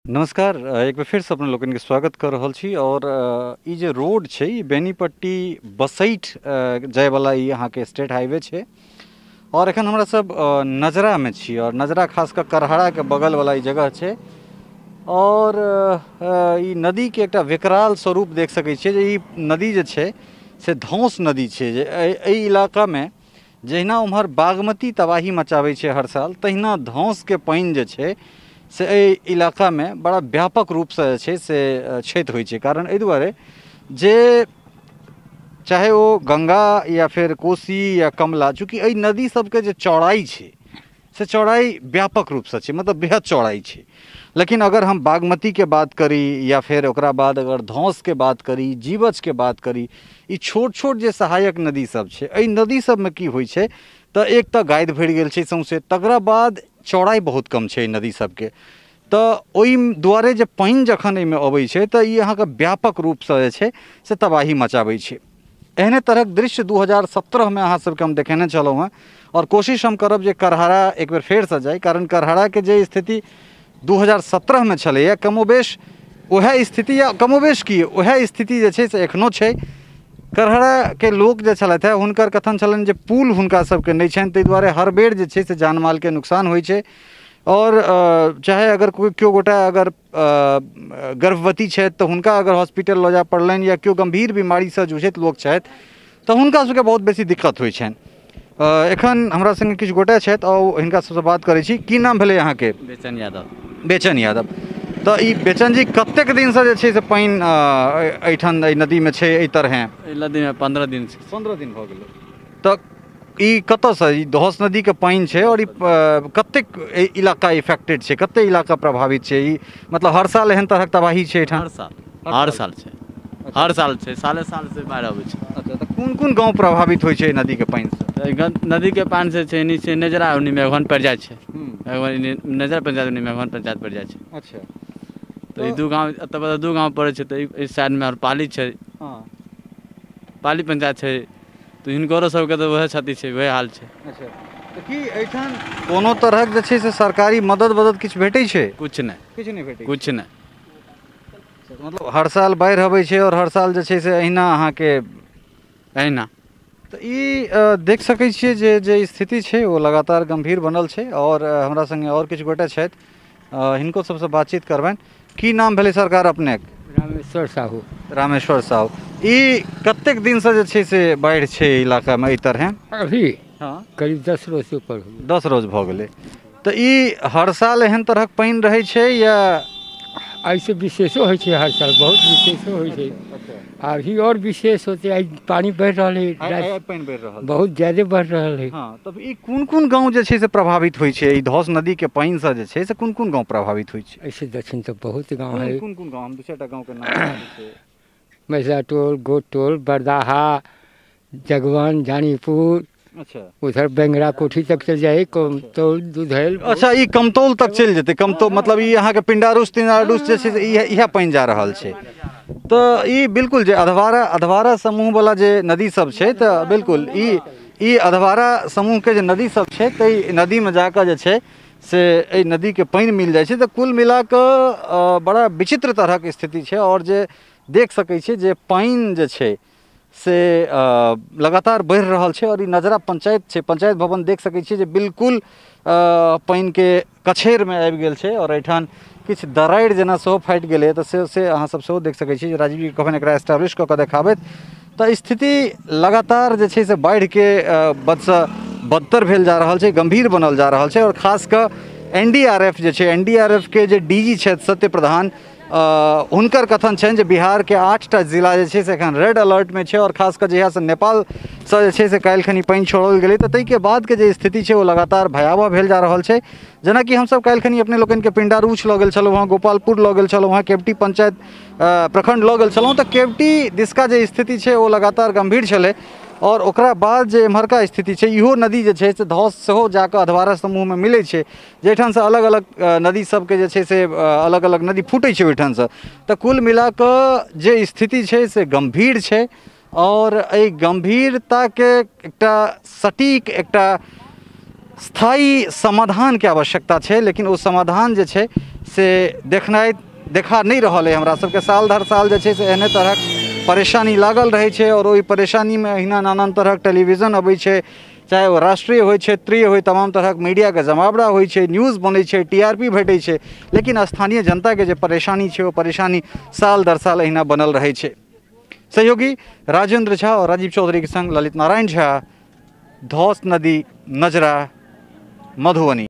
नमस्कार। एक बेर फिर से अपने लोगन के स्वागत कर रहल छी। और ई जे रोड छै ई बेनीपट्टी बसैठ जाय वाला ई अहाँ के स्टेट हाईवे छै। और एखन हमरा सब नजरा में छी और नजरा खास कर करहड़ा के बगल वाला ई जगह छै। और ई नदी के एकटा विकराल स्वरूप देख सकै छियै जे ई नदी जे छै से धौंस नदी छै। जे एहि इलाका में जहिना उम्हर बागमती तबाही मचाबै छै हर साल, तहिना धौंस के पानि जे छै से एहि इलाका में बड़ा व्यापक रूप से जे छै से क्षति होइ छै। कारण एहि दुआरे जे चाहे वो गंगा या फिर कोसी या कमला, चूँकि एहि नदी सबके जे चौड़ाई छै से चौड़ाई व्यापक रूप से छै, मतलब बेहद चौड़ाई छै। लेकिन अगर हम बागमती के बात करी या फिर ओकरा बाद अगर धौंस के बात करी, जीवछ के बात करी, ई छोट छोट जे सहायक नदी सब छै, एहि नदी सब में की होइ छै तऽ एक तऽ गादि भरि गेल छै सौंसे, तकरा बाद चौड़ाई बहुत कम छै नदी सबके। तऽ ओहि दुआरे जे पानि जखन एहिमे अबै छै तऽ ई अहाँके व्यापक रूपसँ जे छै से तबाही मचाबै छै। एहने तरहक दृश्य 2017 में अहाँ सबके हम देखेने छलहुँ हैं। और कोशिश हम करब जे करहड़ा एक बेर फेरसँ जाय, कारण करहड़ा के जे स्थिति 2017 में छलैया कमोबेश वएह स्थिति, या कमोबेश की वएह स्थिति जे छै से एखनो छै। करहड़ा के लोक जे छलथि हैं हुनकर कथन छलनि जे पुल हुनका सबके नहि छनि, ताहि दुआरे हर बेर जे छै से जानमाल के नुकसान होइ छै। और चाहे अगर कोई केओ गोटा अगर गर्भवती छथि तऽ हुनका अगर हॉस्पिटल लऽ जाय पड़लनि, या केओ गंभीर बीमारीसँ जूझैत लोक छथि तऽ हुनका सबके बहुत बेसी दिक्कत होइ छनि। एखन हमरा संगे किछु गोटा छथि और हिनका सबसँ बात करै छी। की नाम भेलै अहाँके? बेचन यादव। बेचन यादव। तऽ ई बेचन जी कतेक दिनसँ जे छै से पानि एहिठाम एहि नदीमे छै एहि तरहेँ? एहि नदीमे 15 दिन से। 15 दिन भऽ गेलै। तऽ ई कतऽसँ ई धौस नदी के पानि छै और ई कतेक इलाका इफेक्टेड छै, कते इलाका प्रभावित छै? ई मतलब हर साल एहन तरहक तबाही छै एहिठाम? हर साल छै। हर साल छै, साले साल से बाढ़ि अबै छै। अच्छा, तऽ कोन कोन गाँव प्रभावित होइ छै नदी के पानि से? नदी के पानि से छै नीचे नजरा उन्नी मेघवन पड़ि जाइ छै, नजर पंचायत उन्नी मेघवन पंचायत पड़ि जाइ छै। अच्छा, तऽ ई दू गाँव एतऽ दू गाँव पड़ै छै। तऽ इस साइड में और पाली छै। हाँ, पाली पंचायत छै। तऽ हिनकरो सबके तऽ वएह क्षति छै, वएह हाल छै। अच्छा, तऽ की एहिठाम कोनो तरहक जे छै से सरकारी मदद किछु भेटै छै? कुछ नहीं, किछु नहि भेटै? कुछ नहीं। मतलब हर साल बाढ़ि अबै छै और हर साल जे छै से अहिना अहाँके अहिना। तऽ ई देख सकै छियै जे स्थिति छै वो लगातार गंभीर बनल छै। और हमरा संगे और किछु गोटे छथि, हिनको सबसँ बातचीत करबनि। की नाम भेलै सरकार अपनेक? रामेश्वर साहू। रामेश्वर साहू। ई कतेक दिनसँ जे छै से बाढ़ि छै इलाकामे एहि तरहेँ? अभी हाँ, करीब 10 रोज से ऊपर हो गया। 10 रोज भऽ गेलै। तऽ ई हर साल एहन तरहक पानि रहै छै या ऐसे विशेषो होइ छै? हर साल बहुत विशेषो होइ छै। अभी और विशेष होते आई पानी बढ़ रहा है, पानि बढ़ि रहल बहुत ज्यादा बढ़ रहा है। हाँ, तब ई कोन कोन गाँव जे छै से प्रभावित होइ छै? ई धौस नदी के पानिसँ जे छै से कोन कोन गाँव प्रभावित होइ छै? ऐसे दक्षिण तो बहुत गांव है। कोन कोन गाँव? हम 2-4टा गाँव के नाम छै। मैसा टोल, गोट टोल, बरदाहा, जगवन, जानीपुर, अच्छा, उधर बेंगरा कोठी तक चल जाए, कमतौल, दुधैल। अच्छा, ई कमतौल तक चलि जेतै? कमतौल मतलब ई अहाँके पिंडारुस तिंडारुस जे छै से इएह पानि जा रहल छै। तऽ ई बिल्कुल जे अधवारा समूह वाला जे नदी सब छै, तऽ बिल्कुल ई अधवारा समूह के जे नदी सब छै तऽ ई नदी में जाकर जे छै से एहि नदी के पानि मिल जाइ छै। तऽ कुल मिला कऽ बड़ा विचित्र तरहक स्थिति छै। और जे देख सकै छियै जे पानि जे छै से लगातार बढ़ि रहल छै। और ई नजरा पंचायत छै, पंचायत भवन देख सकै छियै जे बिल्कुल पानि के कछेर में आबि गेल छै। और एहिठाम किछु दरारि जेना सेहो फाटि गेलै। तऽ से अहाँ सब सेहो देख सकै छियै जे राजीव जी कहबनि एकरा एस्टैब्लिश कऽ कऽ देखाबैत। तऽ स्थिति लगातार जे छै से बाढ़िके बदसँ बदतर भेल जा रहल छै, गंभीर बनल जा रहल छै। और खास कऽ एनडीआरएफ जे छै, एनडीआरएफ के जे डीजी छथि सत्य प्रधान, हुनकर कथन छनि जे बिहार के 8टा जिला जे छै से एखन रेड अलर्ट में छै। और खास कऽ जहियासँ नेपालसँ जे छै से काल्हि खनी पानि छोड़ल गेलै तऽ ताहिके बादके जे स्थिति छै ओ लगातार भयावह भेल जा रहल छै। जेनाकि हमसब काल्हि खनी अपने लोकनिके पिंडारुच लऽ गेल छलहुँ हँ, गोपालपुर लऽ गेल छलहुँ हँ, केवटी पंचायत प्रखंड लऽ गेल छलहुँ। तऽ केवटी दिसका जे स्थिति छै ओ लगातार गंभीर छलै। और ओकरा बाद जे एम्हरका स्थिति छै, इहो नदी जे छै से धौस सेहो जाकऽ अधवारा समूहमे मिलै छै, जाहिठामसँ अलग अलग नदी सबके जे छै से अलग अलग नदी फूटै छै ओहिठामसँ। तऽ कुल मिला कऽ जे स्थिति छै से गंभीर छै। और एहि गंभीरताके एकटा सटीक एकटा स्थायी समाधान के आवश्यकता छै। लेकिन वो समाधान जे छै से देखा नहीं रहा है। हमरा सबके साल दर साल जे छै से एहने तरहक परेशानी लागल रहे छै और ओहि परेशानी में अहिना नाना तरहक टेलीविजन अबै छै, चाहे वो राष्ट्रीय हो क्षेत्रीय हो, तमाम तरह के मीडिया के जमावड़ा हो, न्यूज़ बनै छै, टीआरपी भेटै छै, लेकिन स्थानीय जनता के जे परेशानी छै वो परेशानी साल दर साल अहिना बनल रहे छै। सहयोगी राजेंद्र झा और राजीव चौधरी के संग ललित नारायण झा, धौस नदी, नजरा, मधुबनी।